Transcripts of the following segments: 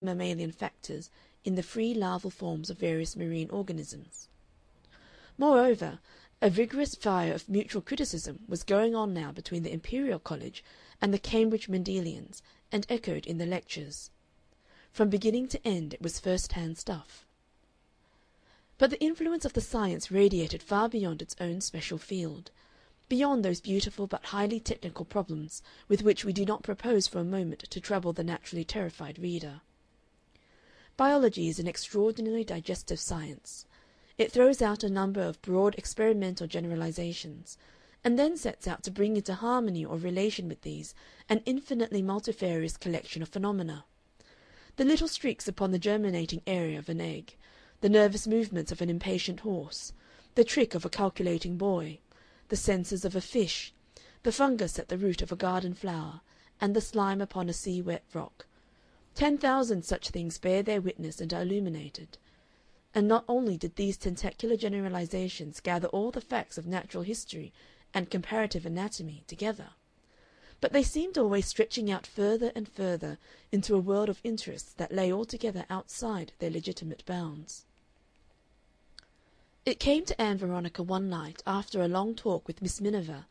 mammalian factors in the free larval forms of various marine organisms. Moreover, a vigorous fire of mutual criticism was going on now between the Imperial College and the Cambridge Mendelians, and echoed in the lectures. From beginning to end it was first-hand stuff. But the influence of the science radiated far beyond its own special field, beyond those beautiful but highly technical problems with which we do not propose for a moment to trouble the naturally terrified reader. Biology is an extraordinarily digestive science. It throws out a number of broad experimental generalizations, and then sets out to bring into harmony or relation with these an infinitely multifarious collection of phenomena. The little streaks upon the germinating area of an egg, the nervous movements of an impatient horse, the trick of a calculating boy, the senses of a fish, the fungus at the root of a garden flower, and the slime upon a sea-wet rock. 10,000 such things bear their witness and are illuminated. And not only did these tentacular generalizations gather all the facts of natural history and comparative anatomy together, but they seemed always stretching out further and further into a world of interests that lay altogether outside their legitimate bounds. It came to Ann Veronica one night after a long talk with Miss Miniver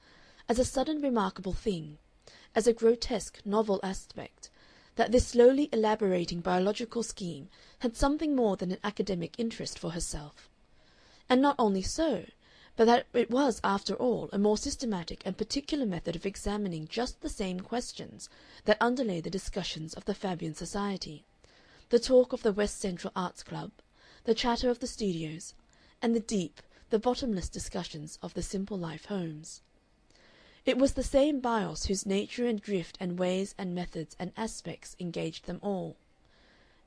as a sudden remarkable thing, as a grotesque novel aspect, that this slowly elaborating biological scheme had something more than an academic interest for herself. And not only so, but that it was, after all, a more systematic and particular method of examining just the same questions that underlay the discussions of the Fabian Society, the talk of the West Central Arts Club, the chatter of the studios, and the deep, the bottomless discussions of the Simple Life homes. It was the same bios whose nature and drift and ways and methods and aspects engaged them all.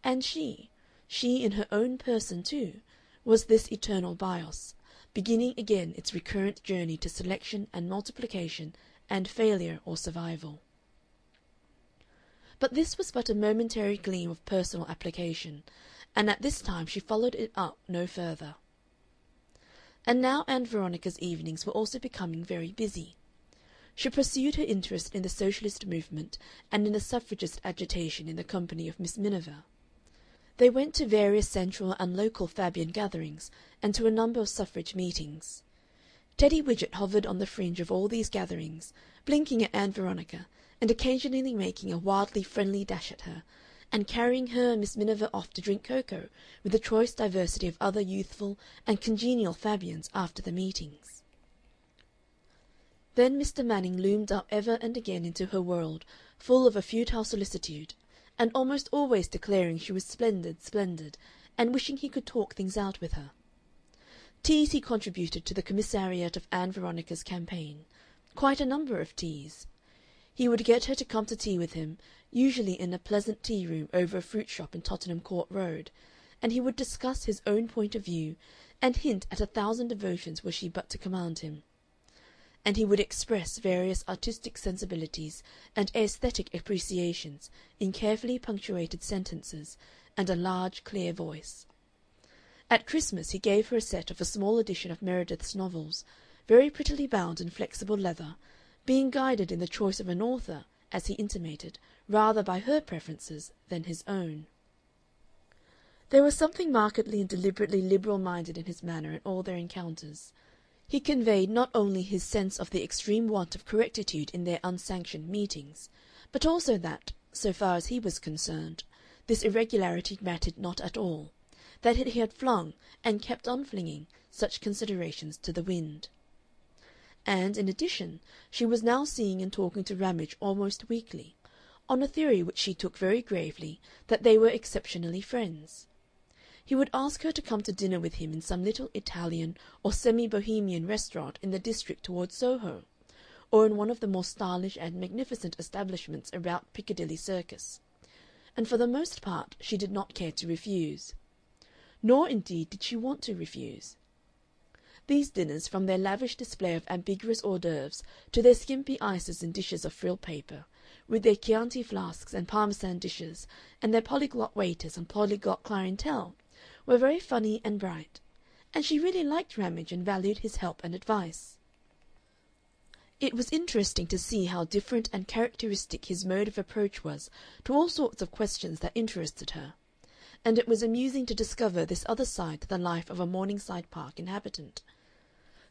And she in her own person too, was this eternal bios, beginning again its recurrent journey to selection and multiplication and failure or survival. But this was but a momentary gleam of personal application, and at this time she followed it up no further. And now Ann Veronica's evenings were also becoming very busy. She pursued her interest in the Socialist movement and in the suffragist agitation in the company of Miss Miniver. They went to various central and local Fabian gatherings and to a number of suffrage meetings. Teddy Widgett hovered on the fringe of all these gatherings, blinking at Ann Veronica and occasionally making a wildly friendly dash at her, and carrying her and Miss Miniver off to drink cocoa with a choice diversity of other youthful and congenial Fabians after the meetings. Then Mr. Manning loomed up ever and again into her world, full of a futile solicitude, and almost always declaring she was splendid, splendid, and wishing he could talk things out with her. Teas he contributed to the commissariat of Ann Veronica's campaign, quite a number of teas. He would get her to come to tea with him, usually in a pleasant tea-room over a fruit shop in Tottenham Court Road, and he would discuss his own point of view and hint at 1,000 devotions were she but to command him. And he would express various artistic sensibilities and aesthetic appreciations in carefully punctuated sentences and a large, clear voice. At Christmas he gave her a set of a small edition of Meredith's novels, very prettily bound in flexible leather, being guided in the choice of an author, as he intimated, rather by her preferences than his own. There was something markedly and deliberately liberal-minded in his manner in all their encounters. He conveyed not only his sense of the extreme want of correctitude in their unsanctioned meetings, but also that, so far as he was concerned, this irregularity mattered not at all, that he had flung, and kept on flinging, such considerations to the wind. And, in addition, she was now seeing and talking to Ramage almost weekly, on a theory which she took very gravely, that they were exceptionally friends. He would ask her to come to dinner with him in some little Italian or semi-Bohemian restaurant in the district towards Soho, or in one of the more stylish and magnificent establishments about Piccadilly Circus, and for the most part she did not care to refuse. Nor, indeed, did she want to refuse. These dinners, from their lavish display of ambiguous hors d'oeuvres to their skimpy ices in dishes of frilled paper, with their Chianti flasks and Parmesan dishes, and their polyglot waiters and polyglot clientele, were very funny and bright, and she really liked Ramage and valued his help and advice. It was interesting to see how different and characteristic his mode of approach was to all sorts of questions that interested her, and it was amusing to discover this other side to the life of a Morningside Park inhabitant.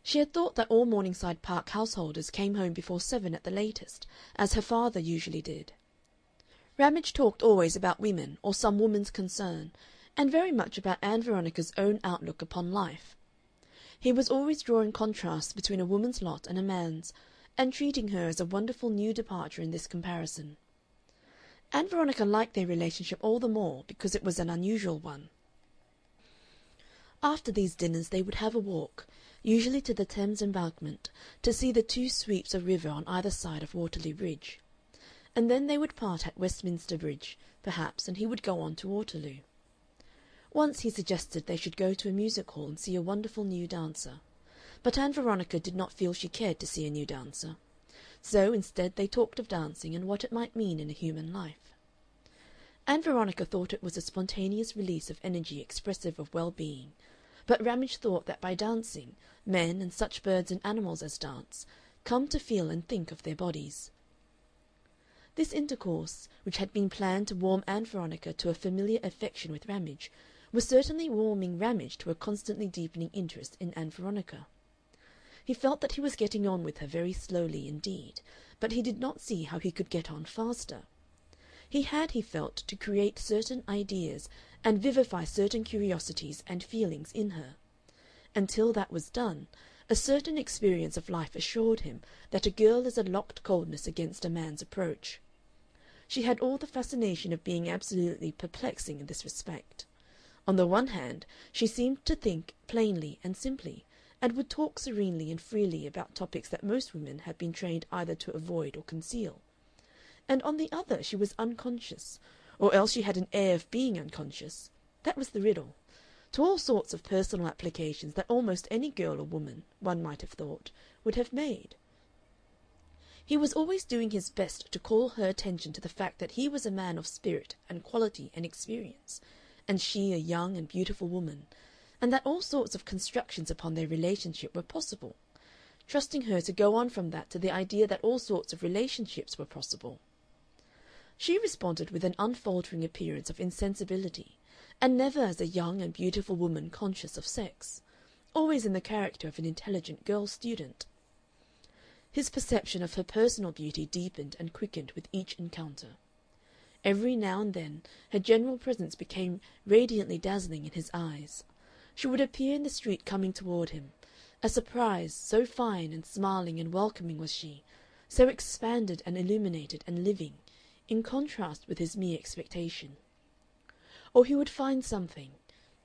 She had thought that all Morningside Park householders came home before 7 at the latest, as her father usually did. Ramage talked always about women or some woman's concern, and very much about Ann Veronica's own outlook upon life. He was always drawing contrasts between a woman's lot and a man's, and treating her as a wonderful new departure in this comparison. Ann Veronica liked their relationship all the more because it was an unusual one. After these dinners they would have a walk, usually to the Thames Embankment, to see the 2 sweeps of river on either side of Waterloo Bridge. And then they would part at Westminster Bridge, perhaps, and he would go on to Waterloo. Once he suggested they should go to a music hall and see a wonderful new dancer. But Ann Veronica did not feel she cared to see a new dancer. So, instead, they talked of dancing and what it might mean in a human life. Ann Veronica thought it was a spontaneous release of energy expressive of well-being, but Ramage thought that by dancing, men, and such birds and animals as dance, come to feel and think of their bodies. This intercourse, which had been planned to warm Ann Veronica to a familiar affection with Ramage, was certainly warming Ramage to a constantly deepening interest in Ann Veronica. He felt that he was getting on with her very slowly indeed, but he did not see how he could get on faster. He had, he felt, to create certain ideas and vivify certain curiosities and feelings in her. Until that was done, a certain experience of life assured him that a girl is a locked coldness against a man's approach. She had all the fascination of being absolutely perplexing in this respect. On the one hand, she seemed to think plainly and simply, and would talk serenely and freely about topics that most women have been trained either to avoid or conceal. And on the other she was unconscious, or else she had an air of being unconscious. That was the riddle. To all sorts of personal applications that almost any girl or woman, one might have thought, would have made. He was always doing his best to call her attention to the fact that he was a man of spirit and quality and experience, and she a young and beautiful woman, and that all sorts of constructions upon their relationship were possible, trusting her to go on from that to the idea that all sorts of relationships were possible. She responded with an unfaltering appearance of insensibility, and never as a young and beautiful woman conscious of sex, always in the character of an intelligent girl student. His perception of her personal beauty deepened and quickened with each encounter. Every now and then her general presence became radiantly dazzling in his eyes. She would appear in the street coming toward him, a surprise, so fine and smiling and welcoming was she, so expanded and illuminated and living, in contrast with his mere expectation. Or he would find something,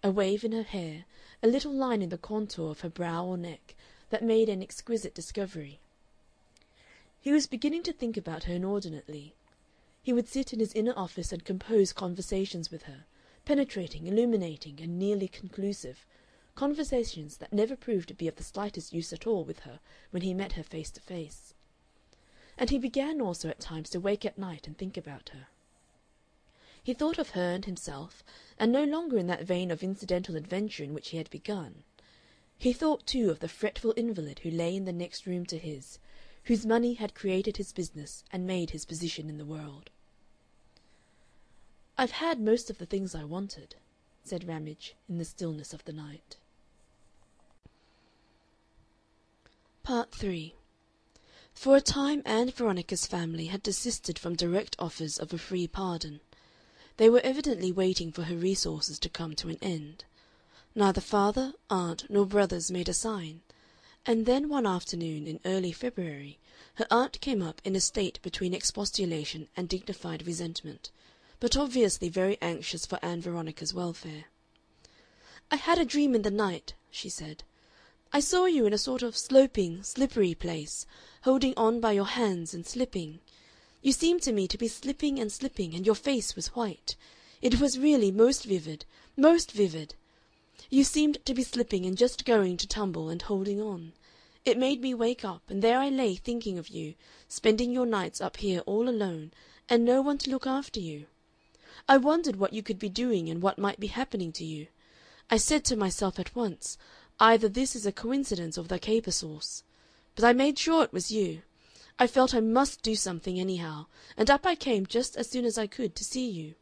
a wave in her hair, a little line in the contour of her brow or neck, that made an exquisite discovery. He was beginning to think about her inordinately. He would sit in his inner office and compose conversations with her, penetrating, illuminating, and nearly conclusive, conversations that never proved to be of the slightest use at all with her when he met her face to face. And he began also at times to wake at night and think about her. He thought of her and himself, and no longer in that vein of incidental adventure in which he had begun. He thought, too, of the fretful invalid who lay in the next room to his, whose money had created his business and made his position in the world. "I've had most of the things I wanted," said Ramage in the stillness of the night. Part 3. For a time Ann Veronica's family had desisted from direct offers of a free pardon. They were evidently waiting for her resources to come to an end. Neither father, aunt, nor brothers made a sign, and then one afternoon in early February her aunt came up in a state between expostulation and dignified resentment, but obviously very anxious for Ann Veronica's welfare. "I had a dream in the night," she said. "I saw you in a sort of sloping, slippery place, holding on by your hands and slipping. You seemed to me to be slipping, and your face was white. It was really most vivid, most vivid. You seemed to be slipping and just going to tumble and holding on. It made me wake up, and there I lay thinking of you, spending your nights up here all alone, and no one to look after you. I wondered what you could be doing and what might be happening to you. I said to myself at once, either this is a coincidence of the caper sauce. But I made sure it was you. I felt I must do something anyhow, and up I came just as soon as I could to see you.